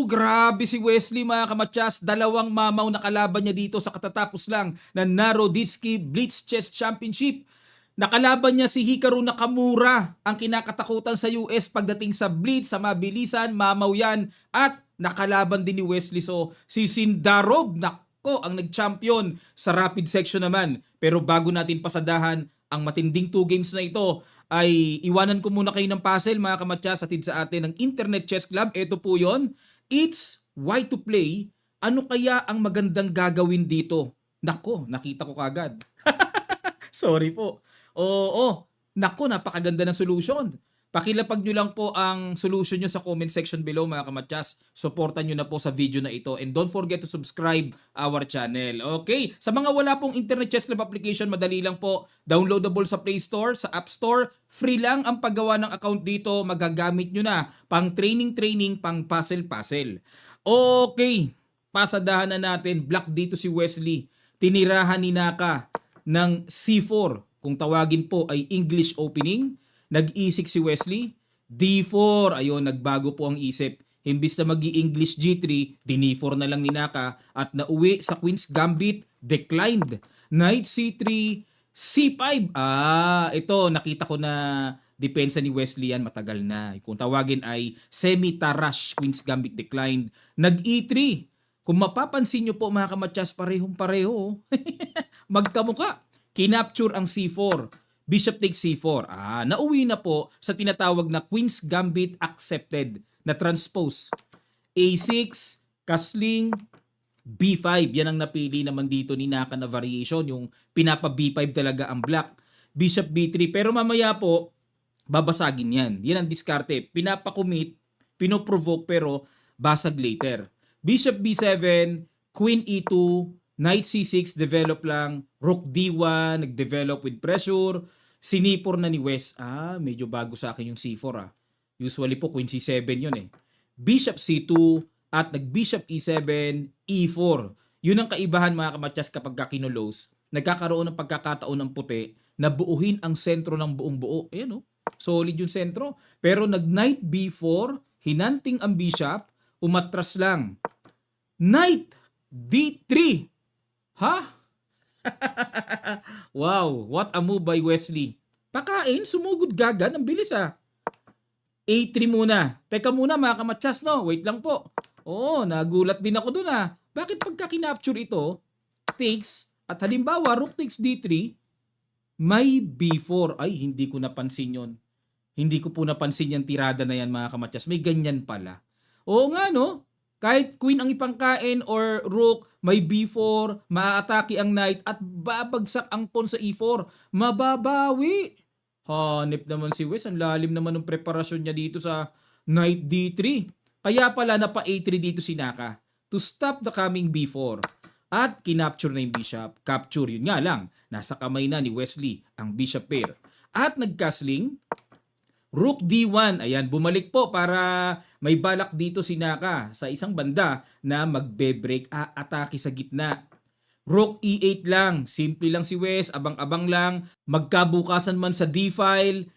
Grabe si Wesley mga kamatyas. Dalawang mamaw na kalaban niya dito sa katatapos lang na Naroditsky Blitz Chess Championship. Nakalaban niya si Hikaru Nakamura, ang kinakatakutan sa US pagdating sa blitz, sa mabilisan, mamaw yan. At nakalaban din ni Wesley. So, si Sindarov, nako, ang nag-champion sa rapid section naman. Pero bago natin pasadahan ang matinding 2 games na ito, ay iwanan ko muna kayo ng puzzle mga kamatyas, atid sa atin ng Internet Chess Club. Ito po yon. It's why to play. Ano kaya ang magandang gagawin dito? Nako, nakita ko kagad. Sorry po. Oo, nako, napakaganda ng solution. Pakilapag nyo lang po ang solution nyo sa comment section below mga kamatyas. Supportan nyo na po sa video na ito. And don't forget to subscribe our channel. Okay? Sa mga wala pong Internet Chess Club application, madali lang po. Downloadable sa Play Store, sa App Store. Free lang ang paggawa ng account dito. Magagamit nyo na pang training, pang puzzle. Okay. Pasadahan na natin. Black dito si Wesley. Tinirahan ni Naka ng C4. Kung tawagin po ay English opening. Nag-E6 si Wesley, D4, ayun, nagbago po ang isip. Imbis na mag-i-English G3, D4 na lang ni Naka at nauwi sa Queen's Gambit, declined. Knight C3, C5. Ito, nakita ko na depensa ni Wesley yan, matagal na. Kung tawagin ay semi-tarash, Queen's Gambit declined. Nag-E3. Kung mapapansin nyo po mga kamatyas, parehong-pareho. Magkamuka. Kinapture ang C4. Bishop takes C4. Nauwi na po sa tinatawag na Queen's Gambit accepted na transpose. A6, castling, B5. Yan ang napili naman dito ni Naka na variation. Yung pinapa B5 talaga ang black. Bishop B3. Pero mamaya po, babasagin yan. Yan ang diskarte. Pinapa-commit, pinoprovoke pero basag later. Bishop B7, Queen E2, Knight C6, develop lang. Rook D1, nag-develop with pressure. Sinipor na ni West. Medyo bago sa akin yung C4 Usually po, Queen C7 yun eh. Bishop C2 at nag-Bishop E7, E4. Yun ang kaibahan mga kamatyas kapag kinulos. Nagkakaroon ng pagkakataon ng puti na buuhin ang sentro ng buong buo. Ayan solid yung sentro. Pero nag-Knight B4, hinanting ang Bishop, umatras lang. Knight D3. Wow, what a move by Wesley. Pakain, sumugod gagad, ang bilis A3 muna. Teka muna mga kamatyas, no? Wait lang po. Nagulat din ako dun Bakit pagka kinapture ito, takes, at halimbawa, rook takes D3, may B4. Ay, hindi ko napansin yon. Hindi ko po napansin yung tirada na yan mga kamatyas. May ganyan pala. Oo nga, no? Kahit queen ang ipangkain or rook, may B4, maaatake ang knight at babagsak ang pawn sa E4. Mababawi. Hanip naman si Wes. Ang lalim naman ng preparasyon niya dito sa knight D3. Kaya pala napa A3 dito si Naka to stop the coming B4. At kinapture na yung bishop. Capture, yun nga lang. Nasa kamay na ni Wesley ang bishop pair. At nagcastling. Rook D1, ayan, bumalik po para may balak dito si Naka sa isang banda na magbe-break atake sa gitna. Rook E8 lang, simple lang si Wes, abang-abang lang. Magkabukasan man sa D-file,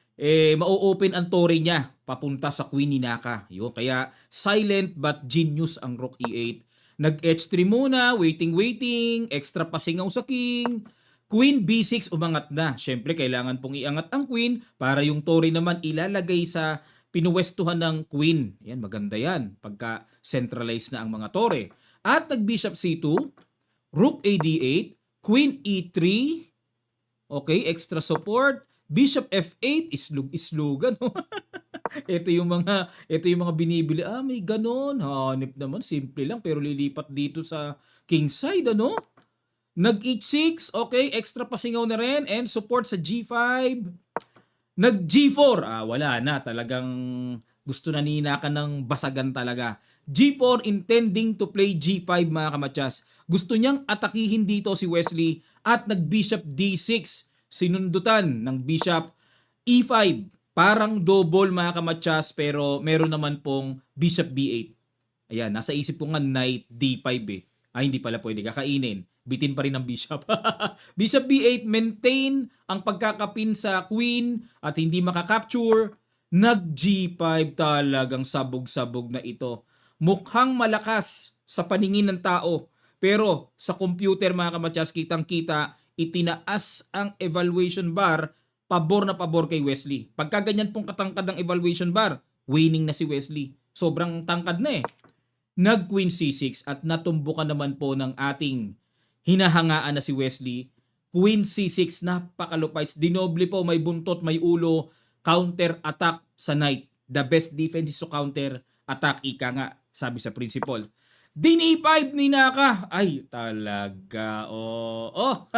mau-open ang tore niya papunta sa queen ni Naka. Yun, kaya silent but genius ang Rook E8. Nag-H3 muna, waiting, extra pasingaw sa king. Queen B6 umangat na. Siyempre, kailangan pong iangat ang queen para yung tore naman ilalagay sa pinuwestuhan ng queen. Yan, maganda yan pagka centralized na ang mga tore. At nag-bishop C2, rook AD8, queen E3, okay, extra support, bishop F8, islugan. ito yung mga binibili. May ganon. Hanip naman, simple lang pero lilipat dito sa king side, Nag-H6, okay, extra pasingaw na rin and support sa G5. Nag-G4, wala na, talagang gusto na ni Naka ng basagan talaga. G4 intending to play G5 mga kamatyas. Gusto niyang atakihin dito si Wesley at nag-Bishop D6. Sinundutan ng Bishop E5. Parang double mga kamatyas pero meron naman pong Bishop B8. Ayan, nasa isip ko nga Knight D5 hindi pala pwede kakainin. Bitin pa rin ang bishop. Bishop B8, maintain ang pagkakapin sa queen at hindi makakapture. Nag G5 talagang sabog-sabog na ito. Mukhang malakas sa paningin ng tao. Pero sa computer mga kamatyas, kitang-kita, itinaas ang evaluation bar, pabor na pabor kay Wesley. Pagka ganyan pong katangkad ang evaluation bar, winning na si Wesley. Sobrang tangkad na eh. Nag Queen C6 at natumbukan naman po ng ating hinahangaan na si Wesley. Queen C6, napakalupay. Dinoble po, may buntot, may ulo, counter attack sa knight. The best defense is to counter attack, ika nga, sabi sa principal. Din E5 ni Naka. Ay, talaga. Oh.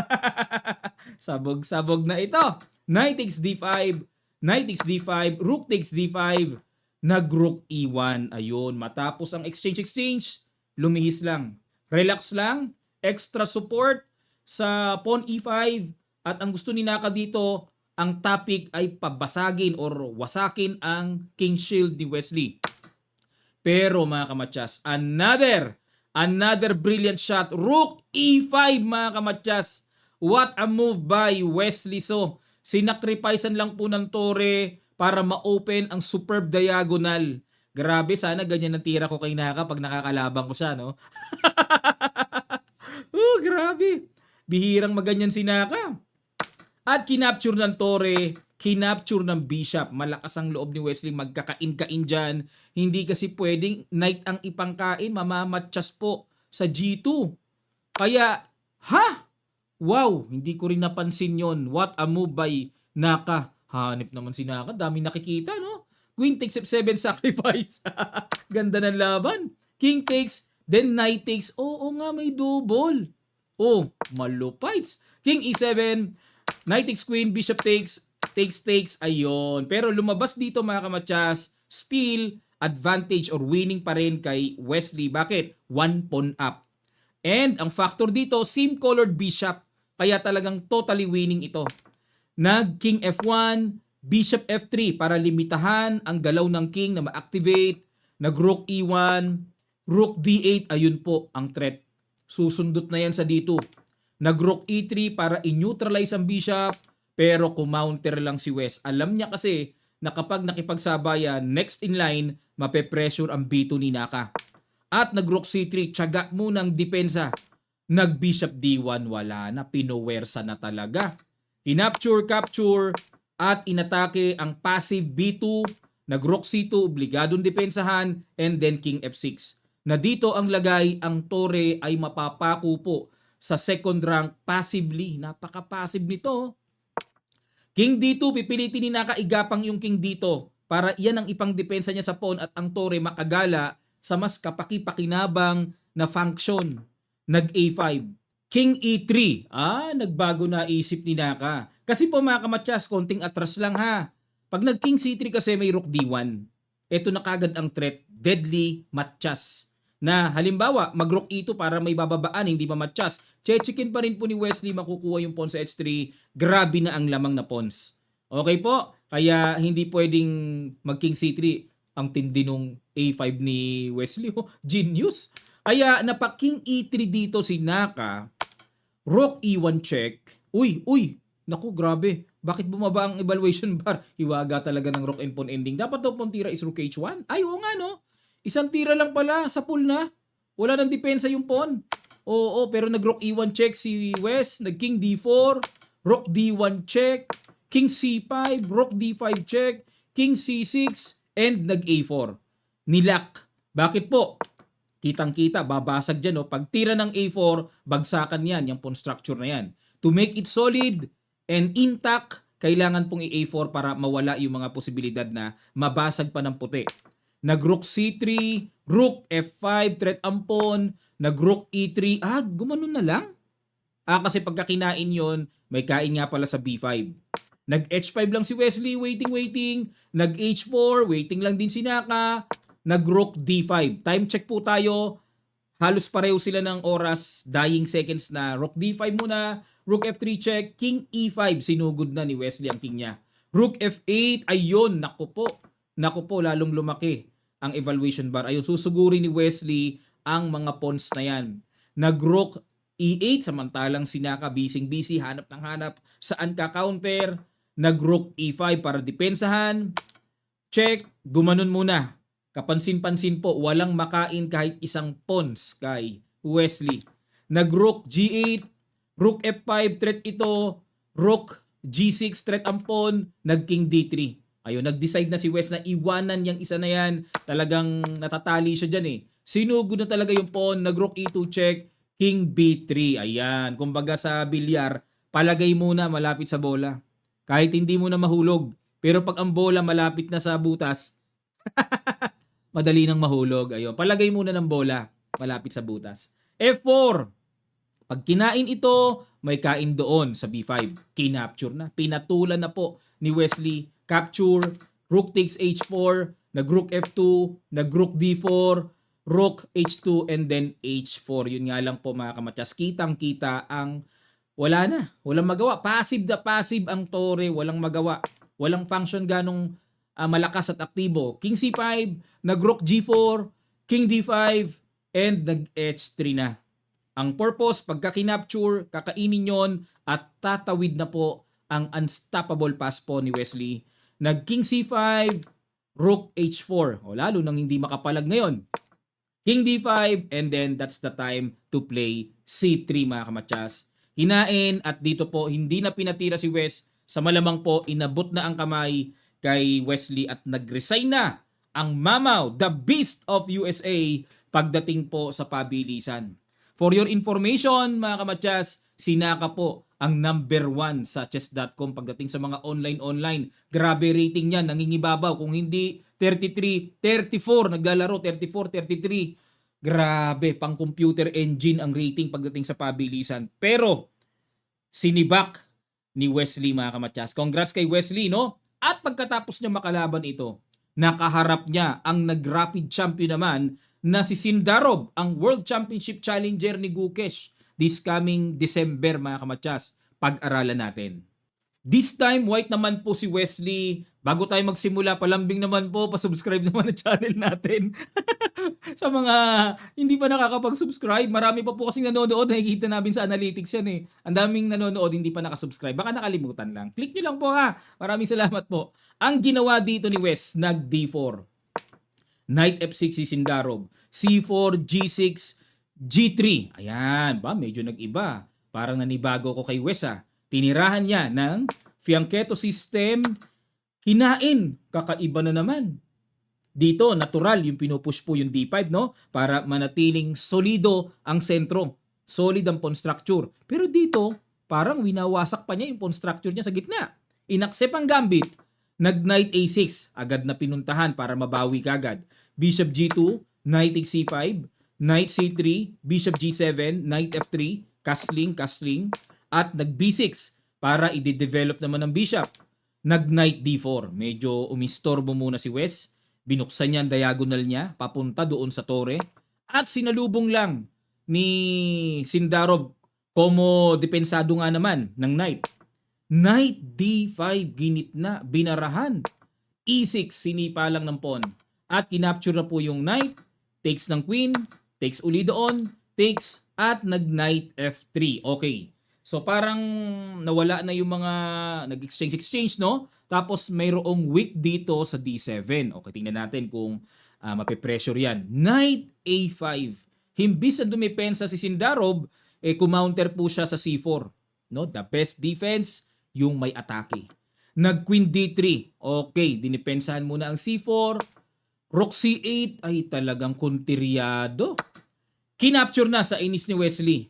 Sabog-sabog na ito. Knight takes D5. Knight takes D5. Rook takes D5. Nag-rook E1. Ayun. Matapos ang exchange, lumihis lang. Relax lang. Extra support sa pawn E5. At ang gusto ni Naka dito, ang topic ay pabasagin or wasakin ang king shield ni Wesley. Pero mga kamatyas, another brilliant shot. Rook E5 mga kamatyas. What a move by Wesley. So, sinakripisan lang po ng Torre para ma-open ang superb diagonal. Grabe, sana ganyan ang tira ko kay Naka pag nakakalabang ko siya, no? Grabe. Bihirang maganyan si Naka. At kinapture ng Torre, kinapture ng Bishop. Malakas ang loob ni Wesley, magkakain-kain dyan. Hindi kasi pwedeng knight ang ipangkain, mamamatchas po sa G2. Kaya, wow, hindi ko rin napansin yon. What a move by Naka. Hanip naman si Naka, dami nakikita, no? Queen takes F7 sacrifice. Ganda ng laban. King takes, then knight takes. Oo nga, may double. Oh, malupites. King E7, knight takes queen, bishop takes, ayun. Pero lumabas dito mga kamatyas, still advantage or winning pa rin kay Wesley. Bakit? 1 pawn up. And ang factor dito, same colored bishop. Kaya talagang totally winning ito. Nag king F1, bishop F3 para limitahan ang galaw ng king na ma-activate. Nag rook E1, rook D8, ayun po ang threat. Susundot na yan sa D2. Nag-rook E3 para i-neutralize ang bishop, pero kumounter lang si West. Alam niya kasi na kapag nakipagsabayan, next in line, mape-pressure ang B2 ni Naka. At nag-rook C3, tiyaga munang depensa. Nag-bishop D1, wala na, pinowersa na talaga. Capture, at inatake ang passive B2, nag-rook C2, obligadong depensahan, and then king F6. Na dito ang lagay, ang Torre ay mapapako po sa second rank passively. Napaka-passive nito. King D2, pipilitin ni Naka igapang yung king dito para iyan ang ipang-depensa niya sa pawn at ang Torre makagala sa mas kapaki-pakinabang na function. Nag-A5. King E3. Nagbago na isip ni Naka. Kasi po mga kamatyas, konting atras lang ha. Pag nag-King C3 kasi may rook D1. Ito na kagad ang threat. Deadly matchas. Na halimbawa, mag-rook E2 para may bababaan, hindi mamatchas. Chechikin pa rin po ni Wesley makukuha yung pawn sa H3. Grabe na ang lamang na pawns. Okay po? Kaya hindi pwedeng mag-King C3 ang tindi nung A5 ni Wesley. Genius. Kaya napa-King E3 dito si Naka. Rook E1 check. Uy. Naku, grabe. Bakit bumaba ang evaluation bar? Hiwaga talaga ng rook and pawn ending. Dapat daw pawn tira is rook H1. Ay, oo nga no. Isang tira lang pala sa pool na. Wala nang depensa yung pawn. Oo, pero nag-rook E1 check si West. Nag-king D4. Rook D1 check. King C5. Rook D5 check. King C6. And nag-A4. Nilak. Bakit po? Kitang-kita, babasag dyan. Pag tira ng A4, bagsakan yan. Yung pawn structure na yan. To make it solid and intact, kailangan pong i-A4 para mawala yung mga posibilidad na mabasag pa ng puti. Nag-rook C3, rook F5, threat ang pawn, nag-rook E3, gumanon na lang. Kasi pagka kinain yun, may kain nga pala sa B5. Nag-H5 lang si Wesley, waiting. Nag-H4, waiting lang din si Naka. Nag-rook D5. Time check po tayo. Halos pareho sila ng oras, dying seconds na. Rook D5 muna, rook F3 check, king E5, sinugod na ni Wesley ang king niya. Rook F8, ayun, naku po, lalong lumaki ang evaluation bar. Ayun, susugurin ni Wesley ang mga pawns na yan. Nag-rook E8, samantalang si Naka busy, hanap saan ka counter. Nag-rook E5 para depensahan. check, gumanon muna. Kapansin-pansin po, walang makain kahit isang pawns kay Wesley. Nag-rook G8, rook F5, threat ito, rook G6, threat ang pawn, nag-king D3. Ayun, nag-decide na si Wes na iwanan yung isa na yan. Talagang natatali siya dyan eh. Sinugod na talaga yung pawn, nag-rook E2 check, king B3. Ayan, kumbaga sa bilyar, palagay muna malapit sa bola. Kahit hindi mo na mahulog. Pero pag ang bola malapit na sa butas, madali nang mahulog. Ayun, palagay muna ng bola malapit sa butas. F4. Pag kinain ito, may kain doon sa B5. Kinapture na. Pinatulan na po ni Wesley. Capture, rook takes H4, nag-rook F2, nag-rook D4, rook H2, and then H4. Yun nga lang po mga kamatyas. Kitang-kita ang wala na. Walang magawa. Passive na passive ang tore. Walang magawa. Walang function ganong malakas at aktibo. King C5, nag-rook G4, King D5, and nag-H3 na. Ang purpose, pagka kinapture, kakainin yon at tatawid na po ang unstoppable pass po ni Wesley. Nag-King C5, rook H4. O lalo nang hindi makapalag ngayon. King D5, and then that's the time to play C3 mga kamatyas. Kinain at dito po hindi na pinatira si Wes. Sa malamang po, inabot na ang kamay kay Wesley at nag-resign na ang Mamaw, the Beast of USA, pagdating po sa pabilisan. For your information, mga kamatyas, sinaka po ang number 1 sa chess.com pagdating sa mga online. Grabe rating niyan, nangingibabaw. Kung hindi 33, 34, naglalaro, 34, 33. Grabe, pang computer engine ang rating pagdating sa pabilisan. Pero, sinibak ni Wesley mga kamatyas. Congrats kay Wesley, no? At pagkatapos niya makalaban ito, nakaharap niya ang nag-rapid champion naman na si Sindarov, ang World Championship Challenger ni Gukesh. This coming December mga kamatyas, pag-aralan natin. This time, white naman po si Wesley. Bago tayo magsimula, palambing naman po, pasubscribe naman ang channel natin. Sa mga hindi pa nakakapag-subscribe, marami pa po kasing nanonood, nakikita namin sa analytics yan eh. Ang daming nanonood, hindi pa nakasubscribe. Baka nakalimutan lang. Click nyo lang po ha. Maraming salamat po. Ang ginawa dito ni Wes, nag-D4. Knight F6 si Sindarov. C4, G6, G3. Ayan, ba? Medyo nag-iba. Parang nanibago ko kay Wes ha. Tinirahan niya ng fianchetto system. Kinain. Kakaiba na naman. Dito, natural yung pinupush po yung D5, no? Para manatiling solido ang sentro. Solid ang pawn structure. Pero dito, parang winawasak pa niya yung pawn structure niya sa gitna. Inaccept ang gambit. Nag-Knight A6. Agad na pinuntahan para mabawi kagad. Bishop G2, Knight takes C5, Knight C3, Bishop G7, Knight F3, castling, at nag-B6 para i-develop naman ng bishop. Nag-Knight D4. Medyo umistorbo muna si Wes. Binuksan niya ang diagonal niya, papunta doon sa tore. At sinalubong lang ni Sindarov, como depensado nga naman ng Knight. Knight D5, ginitna, binarahan. E6, sinipa lang ng pawn. At kinapture na po yung Knight, takes ng Queen, takes uli doon, takes, at nag-Knight F3. Okay. So parang nawala na yung mga nag-exchange, no? Tapos mayroong weak dito sa D7. Okay, tingnan natin kung mape-pressure yan. Knight A5. Himbis na dumepensa si Sindarov, kumounter po siya sa C4. No? The best defense, yung may atake. Nag-Queen D3. Okay, dinipensahan muna ang C4. Rook C8 ay talagang kontiryado. Kinapture na sa inis ni Wesley.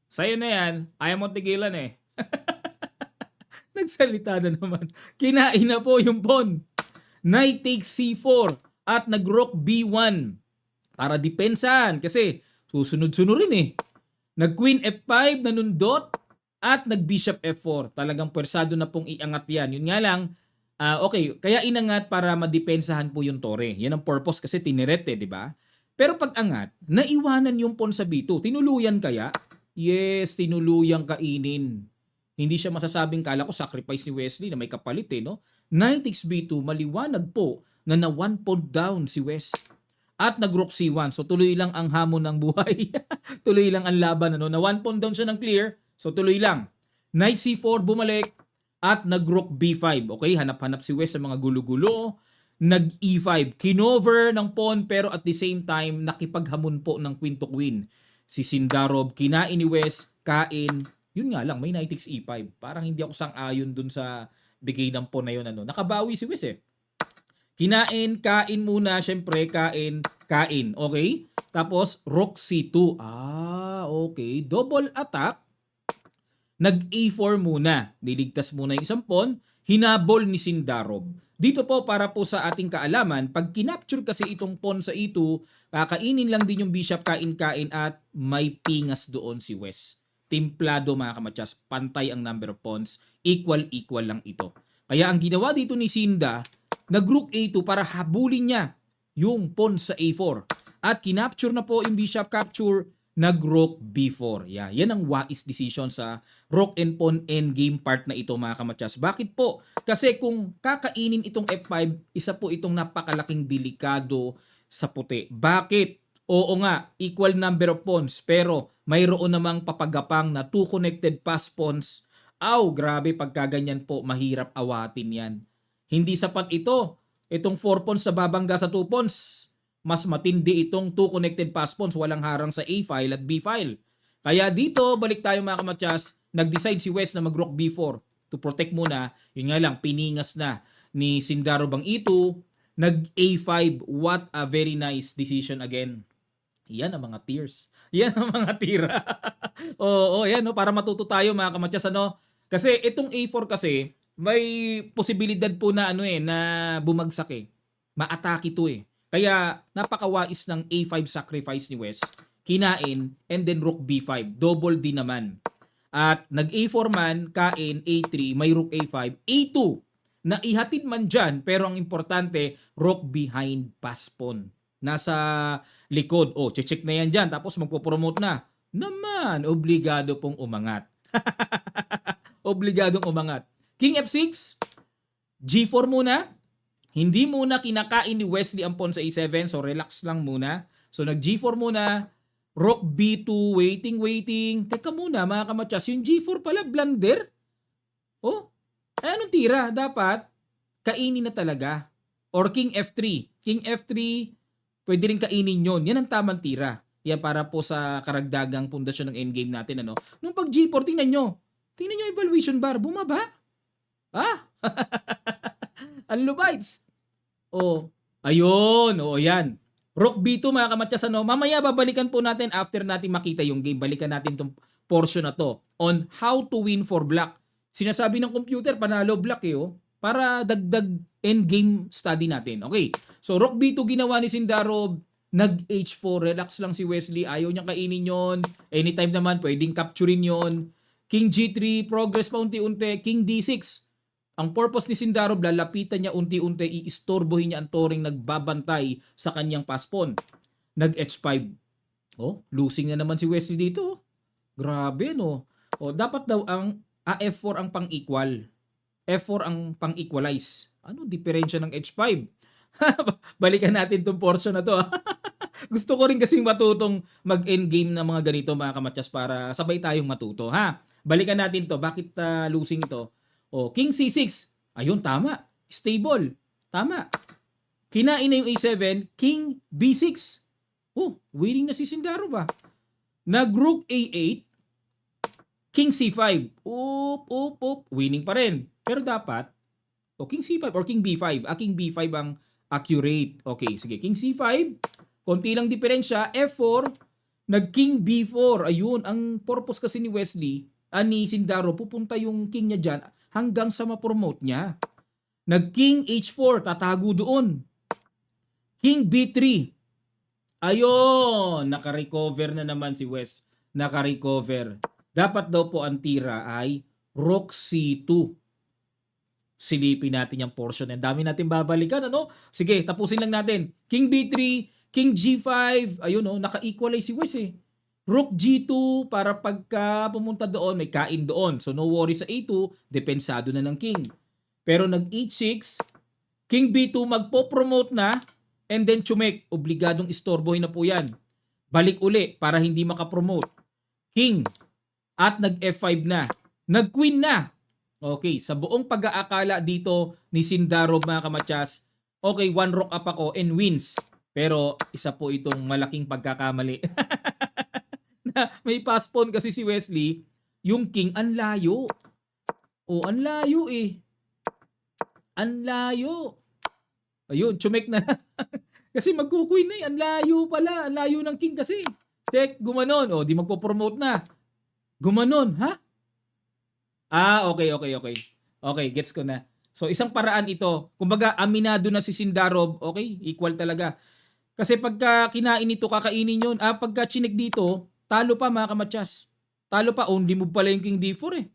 Sa'yo na yan, ayaw mo tigilan eh. Nagsalita na naman. Kinain na po yung pawn. Knight takes C4 at nag-rook B1 para depensahan kasi susunod-sunod rin eh. Nag-Queen F5 na nundot at nag-Bishop F4. Talagang pwersado na pong iangat yan. Yun nga lang, okay, kaya inangat para madepensahan po yung tore. Yan ang purpose kasi tiniret eh, di ba? Pero pag angat, naiwanan yung pawn sa B2. Tinuluyan kaya? Yes, tinuluyang kainin. Hindi siya masasabing kala ko sacrifice ni Wesley na may kapalit eh, no? Knight takes B2, maliwanag po na 1 pawn down si Wes. At nag-rook C1. So tuloy lang ang hamon ng buhay. Tuloy lang ang laban. Ano? Na 1 pawn down siya ng clear. So tuloy lang. Knight C4, bumalik. At nag-rook B5. Okay, hanap-hanap si Wes sa mga gulo-gulo. nag-E5. Kinover ng pawn pero at the same time, nakipaghamon po ng queen to queen. Si Sindarov, kinain ni West, kain. Yun nga lang, may knight takes E5. Parang hindi ako sang-ayon dun sa bigay ng pawn na yun. Ano. Nakabawi si West eh. Kinain, kain muna, syempre, kain, kain. Okay? Tapos, rook C2. Okay. Double attack. Nag-A4 muna. Niligtas muna yung isang pawn. Hinabol ni Sindarov. Dito po, para po sa ating kaalaman, pag kinapture kasi itong pawn sa E2, kakainin lang din yung bishop, kain-kain, at may pingas doon si West. Timplado mga kamatyas, pantay ang number of pawns, equal lang ito. Kaya ang ginawa dito ni Sinda, nag-rook A2 para habulin niya yung pawn sa A4. At kinapture na po yung bishop capture, nag-rook B4. Yan ang wise decision sa rook and pawn endgame part na ito mga kamatyas. Bakit po? Kasi kung kakainin itong F5, isa po itong napakalaking delikado sa puti. Bakit? Oo nga, equal number of pawns, pero mayroon namang papagapang na two connected pass pawns. Grabe, pagkaganyan po, mahirap awatin yan. Hindi sapat ito. Itong 4 pawns na babangga sa 2 pawns, mas matindi itong 2 connected pass pawns, walang harang sa A file at B file. Kaya dito, balik tayo mga kamatyas, nag-decide si West na mag-rook B4 to protect muna. Yun nga lang, piningas na ni Sindarov ang E2, nag-A5. What a very nice decision again. Yan ang mga tears. Yan ang mga tira. Oo, yan, no? Para matuto tayo mga kamatyas. Ano? Kasi itong A4 kasi, may posibilidad po na na bumagsak eh. Ma-atake ito eh. Kaya napakawais ng A5 sacrifice ni West. Kinain and then rook B5. Double din naman. At nag-A4 man, kain, A3, may rook A5, A2. Na ihatid man dyan, pero ang importante, rook behind pass pawn. Nasa likod. Check na yan dyan. Tapos magpo-promote na. Naman, obligado pong umangat. Obligadong umangat. King F6, G4 muna. Hindi muna kinakain ni Wesley ang pawn sa A7, so relax lang muna. So nag-G4 muna, rook B2, waiting. Teka muna mga kamatyas, yung G4 pala, blunder. Anong tira? Dapat, kainin na talaga. Or King F3. King F3, pwede rin kainin yun. Yan ang tamang tira. Yan para po sa karagdagang pundasyon ng endgame natin. Nung pag G4, tingnan nyo yung evaluation bar, bumaba. Ang lubites. Ayun. Yan. Rook B2 mga kamatyas. Mamaya babalikan po natin after natin makita yung game. Balikan natin itong portion na to on how to win for black. Sinasabi ng computer, panalo black para dagdag endgame study natin. Okay. So Rook B2 ginawa ni Sindarov. Nag-H4. Relax lang si Wesley. Ayaw niyang kainin yon. Anytime naman, pwedeng capturein yon. King G3, progress pa unti-unti. King D6. Ang purpose ni Sindarov, lalapitan niya unti-unti, iistorbohin niya ang toring nagbabantay sa kanyang pass pawn. Nag-H5. Losing na naman si Wesley dito. Grabe, no? Dapat daw ang F4 ang pang-equal. F4 ang pang-equalize. Ano diferensya ng H5? Balikan natin tong portion na to. Gusto ko rin kasing matutong mag-endgame ng mga ganito mga kamatyas para sabay tayong matuto. Balikan natin to. Bakit losing to? King C6. Ayun, tama. Stable. Tama. Kinain na yung A7. King B6. Winning na si Sindarov ba? Nag-rook A8. King C5. Winning pa rin. Pero dapat, King C5 or King B5. King B5 ang accurate. Okay, sige. King C5. Konti lang diferensya. F4. Nag-King B4. Ayun, ang purpose kasi ni Wesley, ni Sindarov, pupunta yung king niya dyan hanggang sa ma-promote niya. Nag-King H4. Tatago doon. King B3. Ayun, naka-recover na naman si West. Naka-recover. Dapat daw po ang tira ay rook C2. Silipin natin yung portion. Ang dami natin babalikan, Sige, tapusin lang natin. King B3, King G5. Ayun, naka-equalize si West Rook G2 para pagka pumunta doon, may kain doon. So no worry sa A2, depensado na ng king. Pero nag-H6, King B2 magpo-promote na, and then chumek. Obligadong istorbohin na po yan. Balik uli para hindi makapromote. King. At nag-F5 na. Nag-queen na. Okay, sa buong pag-aakala dito ni Sindarov mga kamatyas, Okay, one rook up ako and wins. Pero isa po itong malaking pagkakamali. Na may pass pawn kasi si Wesley, yung king ang layo. Oh, ang layo eh. Ang layo. Ayun, chumek na lang. Kasi magkukuin na eh. Ang layo pala. Ang layo ng king kasi. Check, gumanon. O, di magpo-promote na. Gumanon, ha? Okay. Okay, gets ko na. So, isang paraan ito. Kumbaga, aminado na si Sindarov. Okay, equal talaga. Kasi pagka kinain ito, kakainin yun. Pagka chinek dito, talo pa mga kamatsas. Talo pa. Only move pala yung king d4 eh.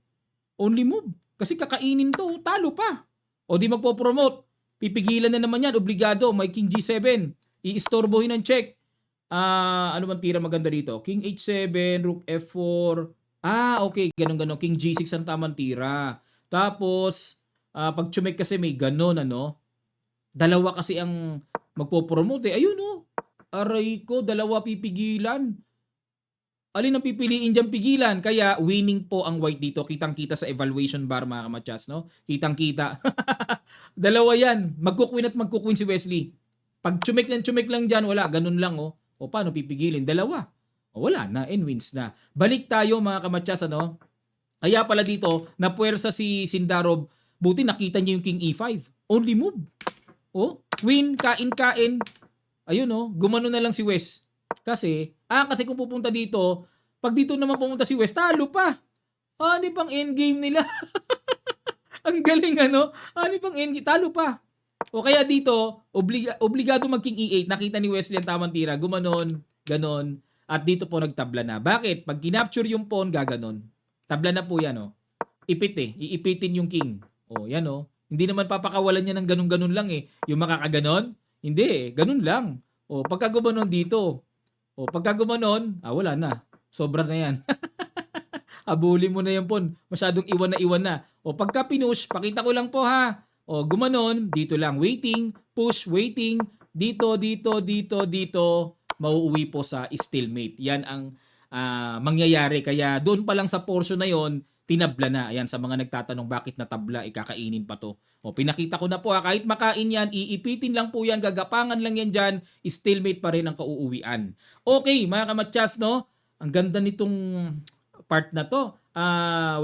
Only move. Kasi kakainin to, talo pa. O di magpo-promote. Pipigilan na naman yan, obligado. May king g7. Iistorbohin ng check. Ano bang tira maganda dito? King h7, rook f4. Okay, ganun. King g6 ang tamang tira. Tapos, pag chumek kasi may ganun, ano? Dalawa kasi ang magpo-promote eh. Ayun oh. Aray ko, dalawa pipigilan. Alin ang pipiliin dyan pigilan? Kaya winning po ang white dito. Kitang-kita sa evaluation bar mga kamatsas, no? Kitang-kita. Dalawa yan. Magkukwin at magkukwin si Wesley. Pag chumek lang dyan, wala. Ganun lang, oh. O paano pipigilin? Dalawa. O wala na. And wins na. Balik tayo mga kamatsas, ano? Kaya pala dito, napuwersa si Sindarov. Buti nakita niya yung king e5. Only move. Oh, win, kain. Ayun, oh. Gumano na lang si Wes. Kasi kung pupunta dito, pag dito naman pumunta si West, talo pa. Ano pang endgame nila? Ang galing ano? Ano pang endgame? Talo pa. O kaya dito, obligado mag king e8. Nakita ni Wesley ang tamang tira. Gumanon, ganon. At dito po nagtabla na. Bakit? Pag kinapture yung pawn, gaganon. Tabla na po yan, oh. Ipit eh. Iipitin yung king. O, yan oh. Hindi naman papakawalan niya ng ganun-ganun lang eh. Yung makakaganon? Hindi eh. Ganun lang. O, pagka gumanon dito, o pagka gumanon, wala na. Sobra na yan. Abulin mo na yan po. Masyadong iwan na. O pagka pinush, pakita ko lang po ha. O gumanon, dito lang. Waiting, push, waiting. Dito. Mauuwi po sa stalemate. Yan ang mangyayari. Kaya doon pa lang sa portion na yon tinabla na. Ayan, sa mga nagtatanong bakit natabla, ikakainin pa to. O, pinakita ko na po kahit makain yan, iipitin lang po yan, gagapangan lang yan dyan, stalemate pa rin ang kauuwian. Okay, mga kamatsas, no? Ang ganda nitong part na to.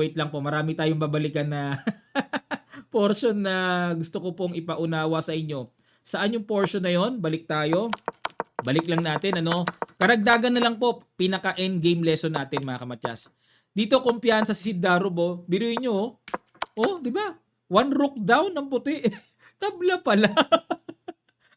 Wait lang po, marami tayong babalikan na portion na gusto ko pong ipaunawa sa inyo. Saan yung portion na yon? Balik tayo. Balik lang natin, ano? Karagdagan na lang po, pinaka-endgame lesson natin, mga kamatsas. Dito, kumpiyansa si Sindarov, oh. Biruin nyo, oh. Di ba? One rook down ng puti. Tabla pala.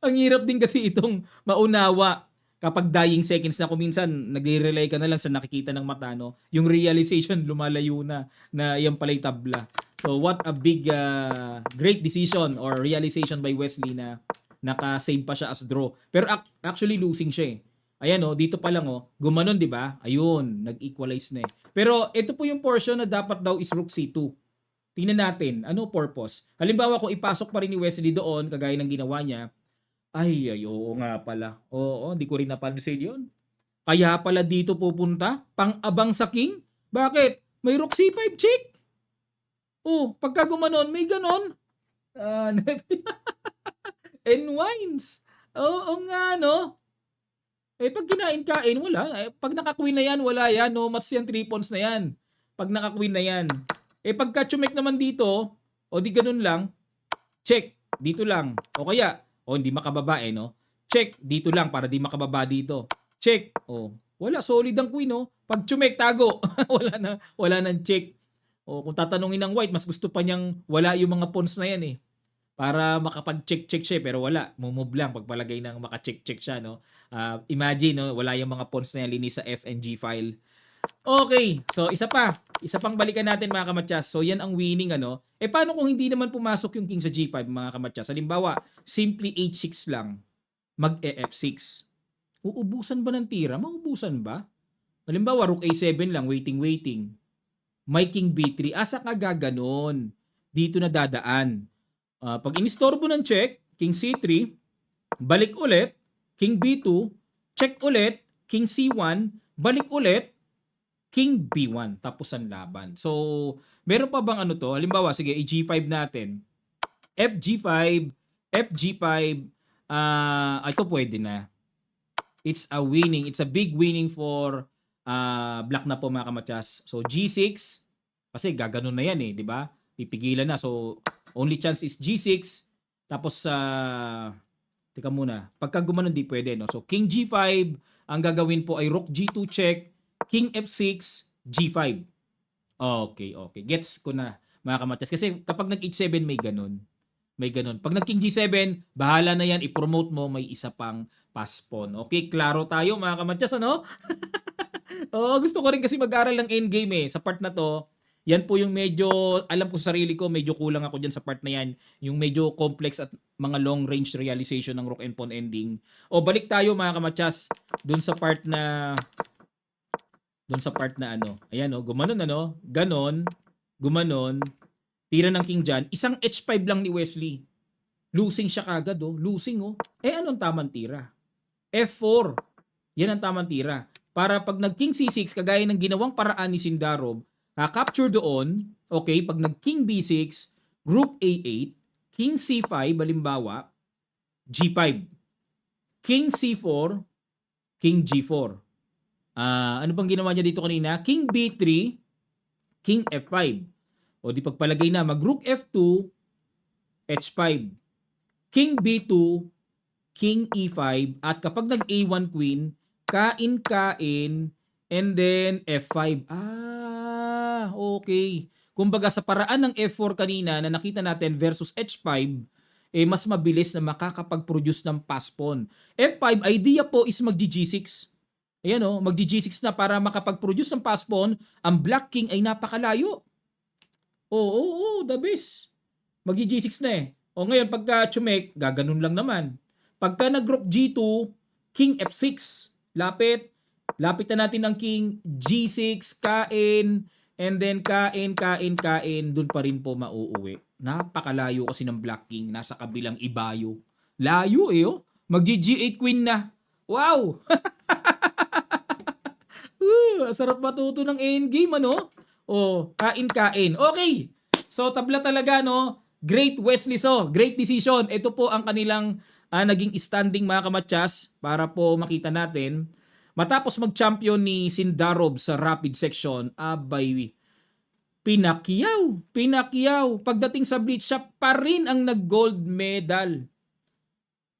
Ang hirap din kasi itong maunawa kapag dying seconds na kung minsan nagre-rely ka na lang sa nakikita ng mata, no? Yung realization lumalayo na yan pala'y tabla. So what a big great decision or realization by Wesley na naka-save pa siya as draw. Pero actually losing siya eh. Ayan oh, dito pa lang oh, gumanon 'di ba? Ayun, nag-equalize na eh. Pero ito po yung portion na dapat daw is rook c2. Tingnan natin, ano purpose? Halimbawa kung ipasok pa rin ni Wesley doon, kagaya ng ginawa niya, oo nga pala. Oo, hindi ko rin napansin yun. Kaya pala dito pupunta, pang-abang sa king? Bakit? May rook c5 check. Oh, pagka gumanon, may ganon. And wines. Oo nga, no? Pag kinain-kain, wala. Pag naka-queen na yan, wala yan. No mas yan, 3 pawns na yan. Pag naka-queen na yan. Pagka chumek naman dito, o di ganun lang, check, dito lang. O kaya, hindi makababa no? Check, dito lang para di makababa dito. Check, wala, solid ang queen, no? Pag chumek, tago. wala nang check. Kung tatanungin ng white, mas gusto pa niyang wala yung mga pawns na yan para makapag-check siya pero wala, move lang pagpalagay ng maka-check siya, no? Imagine, no, wala yung mga pawns na yan linis sa F and G file. Okay, so isa pang balikan natin mga kamatsas. So yan ang winning ano. Paano kung hindi naman pumasok yung king sa G5 mga kamatsas? Halimbawa, simply H6 lang, mag-F6. Uubusan ba ng tira? Maubusan ba? Halimbawa, rook A7 lang, waiting. May king B3, asa ka gaganon? Dito na dadaan. Pag inistorbo ng check, king C3, balik ulit, king B2, check ulit, king C1, balik ulit, king B1, tapos ang laban. So, meron pa bang ano to? Halimbawa, sige, G5 natin. FG5, FG5, ito pwede na. It's a winning. It's a big winning for black na po mga kamatyas. So G6, kasi gaganon na yan eh, di ba? Pipigilan na. So only chance is G6. Tapos teka muna. Pagka gumanon di pwede, no? So King G5, ang gagawin po ay Rook G2 check, King F6, G5. Okay. Gets ko na mga kamatyas. Kasi kapag nag-H7 may ganun. Pag nag-King G7, bahala na yan, i-promote mo, may isa pang pass pawn. Okay, klaro tayo mga kamatyas, ano? Gusto ko rin kasi mag-aral ng endgame eh. Sa part na to, yan po yung medyo, alam ko sa sarili ko, medyo kulang ako dyan sa part na yan. Yung medyo complex at mga long range realization ng rook and pawn ending. Balik tayo mga kamatyas, dun sa part na ano. Ayan gumanon ganon, gumanon, tira ng king dyan. Isang H5 lang ni Wesley. Losing siya kagad losing anong tamang tira? F4. Yan ang tamang tira. Para pag nag-King C6, kagaya ng ginawang paraan ni Sindarov, capture doon, okay, pag nag-King B6, Rook A8, King C5, halimbawa, G5. King C4, King G4. Ano bang ginawa niya dito kanina? King B3, King F5. O di pagpalagay na, mag-Rook F2, H5. King B2, King E5, at kapag nag-A1 Queen, kain, and then F5. Okay. Kumbaga sa paraan ng F4 kanina na nakita natin versus H5, mas mabilis na makakapag-produce ng pass pawn. F5, idea po is mag-G6. Ayan mag-G6 na para makapag-produce ng pass pawn, ang Black King ay napakalayo. The best. Mag-G6 na ngayon pagka chumek, gaganon lang naman. Pagka nag-Rook G2, King F6. Lapit na natin ng King G6, kain, and then kain, dun pa rin po mauuwi. Napakalayo kasi ng Black King, nasa kabilang ibayo. Layo Mag-G8 Queen na. Wow! Sarap matuto ng endgame, kain. Okay. So, tabla talaga, Great Wesley So. Great decision. Ito po ang kanilang naging standing mga kamatyas para po makita natin. Matapos mag-champion ni Sindarov sa rapid section, Pinakyaw. Pagdating sa blitz, siya pa rin ang nag-gold medal.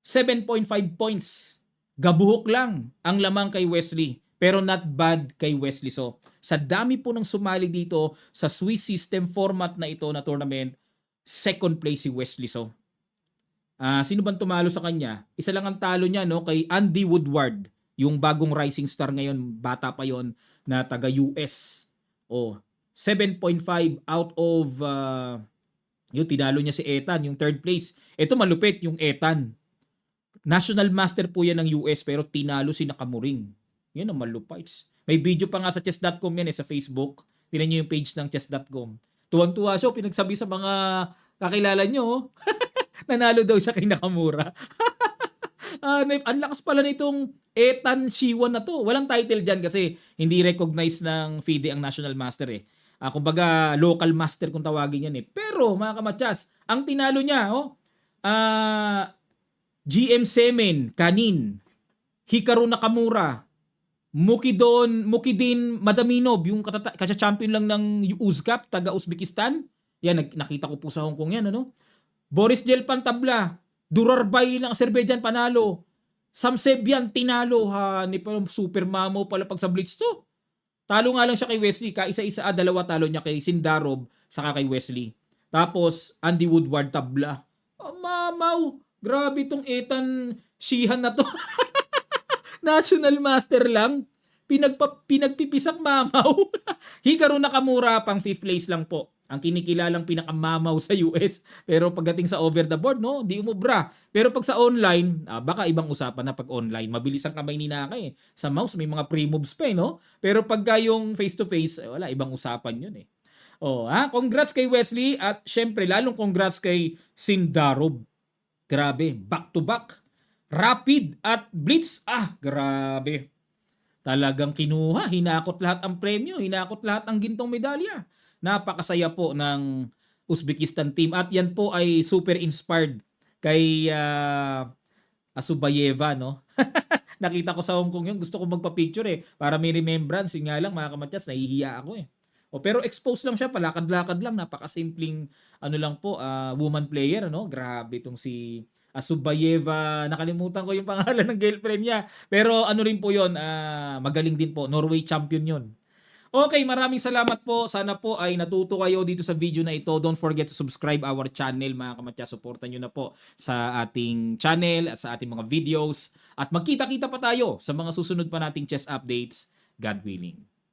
7.5 points. Gabuhok lang ang lamang kay Wesley. Pero not bad kay Wesley So. Sa dami po ng sumali dito sa Swiss system format na ito na tournament, second place si Wesley So. Sino bang tumalo sa kanya? Isa lang ang talo niya kay Andy Woodward, yung bagong rising star ngayon, bata pa yon na taga US. 7.5 out of yung tinalo niya si Ethan, yung third place. Ito malupit yung Ethan. National master po yan ng US pero tinalo si Nakamuring. Yan ang malupit. May video pa nga sa chess.com yan sa Facebook. Tingnan niyo yung page ng chess.com. Tuwang-tuwa siya, pinagsabi sa mga kakilala niyo. Nanalo daw siya kay Nakamura. Ang lakas pala nitong Ethan Shiwan na to. Walang title dyan kasi hindi recognized ng FIDE ang national master kumbaga local master kung tawagin yan Pero mga kamatyas, ang tinalo niya GM Semen, Kanin, Hikaru Nakamura, Mukidin Madaminov, yung kasa-champion lang ng UZCAP, taga Uzbekistan. Yan, nakita ko po sa Hong Kong yan, Boris Jelpan tabla, Durarbay ng Azerbaijan panalo, Samsebian tinalo, super mamo pala pag sa blitz to. Talo nga lang siya kay Wesley, kaisa-isa, dalawa talo niya kay Sindarov, saka kay Wesley. Tapos, Andy Woodward tabla. Mamaw, grabe tong Ethan Shihan na to. National master lang. Pinagpipisak mamaw. Hikaru Nakamura pang 5th place lang po. Ang kinikilalang pinakamamaw sa US. Pero pagdating sa over the board, di umubra. Pero pag sa online, baka ibang usapan na pag online. Mabilis ang kamay ni Naka Sa mouse, may mga pre-moves pa Pero pagka yung face-to-face, wala, ibang usapan yun Congrats kay Wesley at syempre, lalong congrats kay Sindarov. Grabe, back-to-back. Rapid at blitz. Grabe. Talagang kinuha, hinakot lahat ang premyo, hinakot lahat ang gintong medalya. Napakasaya po ng Uzbekistan team at yan po ay super inspired kay Asubayeva, no? Nakita ko sa Hong Kong yun, gusto ko magpa-picture eh, para may remembrance. Yun nga lang mga kamatyas, nahihiya ako eh. O, pero exposed lang siya, palakad-lakad lang, napakasimpleng ano lang po, woman player, ano? Grabe itong si Asubayeva, nakalimutan ko yung pangalan ng girlfriend niya. Pero ano rin po yun, magaling din po, Norway champion yun. Okay, maraming salamat po. Sana po ay natuto kayo dito sa video na ito. Don't forget to subscribe our channel mga kamatya. Supportan nyo na po sa ating channel at sa ating mga videos. At magkita-kita pa tayo sa mga susunod pa nating chess updates. God willing.